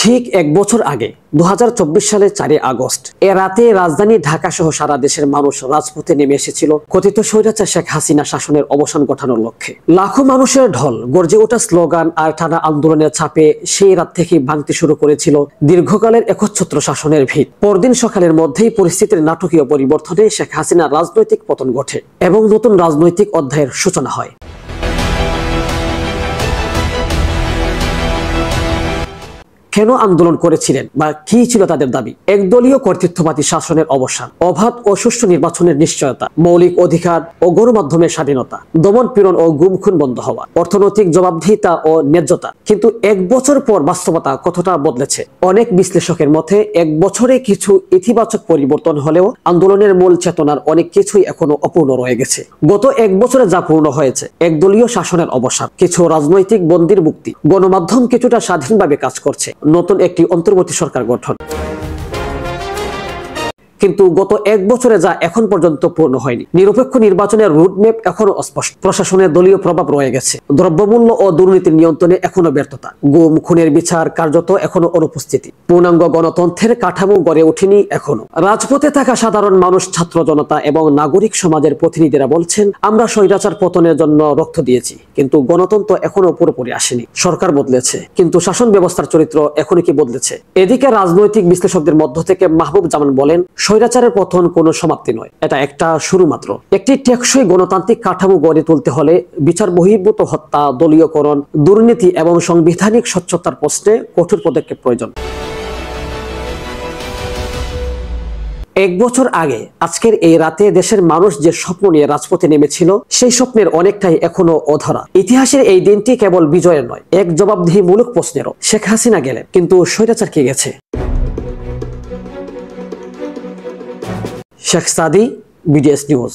ঠিক এক বছর আগে 2024 সালের 4 আগস্ট এ রাতে রাজধানী ঢাকা সহ সারা দেশের মানুষ রাজপথে নেমে এসেছিল কথিত স্বৈরাচার শেখ হাসিনা শাসনের অবসান ঘটানোর লক্ষ্যে। লাখো মানুষের ঢল, গর্জে ওঠা স্লোগান আর টানা আন্দোলনের চাপে সেই রাত থেকেই ভাঙতে শুরু করেছিল দীর্ঘকালের একচ্ছত্র শাসনের ভিত। পরদিন সকালের মধ্যেই পরিস্থিতির নাটকীয় পরিবর্তনে শেখ হাসিনার রাজনৈতিক পতন ঘটে এবং নতুন রাজনৈতিক অধ্যায়ের সূচনা হয়। কেন আন্দোলন করেছিলেন বা কি ছিল তাদের দাবি? একদলীয় কর্তৃত্ববাদী শাসনের অবসান, অবাধ ও সুষ্ঠু নির্বাচনের নিশ্চয়তা, মৌলিক অধিকার ও গণমাধ্যমের স্বাধীনতা, দমন পীড়ন ও গুম খুন বন্ধ হওয়া, অর্থনৈতিক জবাবদিহিতা ও ন্যায্যতা। কিন্তু এক বছর পর বাস্তবতা কতটা বদলেছে? অনেক বিশ্লেষকের মতে এক বছরে কিছু ইতিবাচক পরিবর্তন হলেও আন্দোলনের মূল চেতনার অনেক কিছুই এখনো অপূর্ণ রয়ে গেছে। গত এক বছরে যা পূর্ণ হয়েছে একদলীয় শাসনের অবসান, কিছু রাজনৈতিক বন্দীর মুক্তি, গণমাধ্যম কিছুটা স্বাধীনভাবে কাজ করছে, নতুন একটি অন্তর্বর্তী সরকার গঠন। কিন্তু গত এক বছরে যা এখন পর্যন্ত পূর্ণ হয়নি। নিরপেক্ষ নির্বাচনের রুটম্যাপ এখনো অস্পষ্ট, প্রশাসনের দলীয় প্রভাব রয়ে গেছে, দ্রব্যমূল্য ও দুর্নীতির নিয়ন্ত্রণে এখনো ব্যর্থতা, গুম খুনের বিচার কার্যত এখনো অনুপস্থিতি, পূর্ণাঙ্গ গণতন্ত্রের কাঠামো গড়ে ওঠেনি এখনো। রাজপথে থাকা সাধারণ মানুষ, ছাত্র জনতা এবং নাগরিক সমাজের প্রতিনিধিরা বলছেন, আমরা স্বৈরাচার পতনের জন্য রক্ত দিয়েছি, কিন্তু গণতন্ত্র এখনো পুরোপুরি আসেনি। সরকার বদলেছে, কিন্তু শাসন ব্যবস্থার চরিত্র এখনো কি বদলেছে? এদিকে রাজনৈতিক বিশ্লেষকদের মধ্য থেকে মাহবুব জামান বলেন, স্বৈরাচারের পতন কোনো সমাপ্তি নয়, এটা একটা শুরু মাত্র। একটি টেকসই গণতান্ত্রিক কাঠামো গড়ে তুলতে হলে বিচার বহির্ভূত হত্যা, দলীয়করণ, দুর্নীতি এবং সাংবিধানিক স্বচ্ছতার প্রশ্নে কঠোর পদক্ষেপ প্রয়োজন। এক বছর আগে আজকের এই রাতে দেশের মানুষ যে স্বপ্ন নিয়ে রাজপথে নেমেছিল, সেই স্বপ্নের অনেকটাই এখনো অধরা। ইতিহাসের এই দিনটি কেবল বিজয়ের নয়, এক জবাবদিহিমূলক প্রশ্নেরও। শেখ হাসিনা গেলেন, কিন্তু স্বৈরাচার কে গেছে? শেখ সাদি, BDS নিউজ।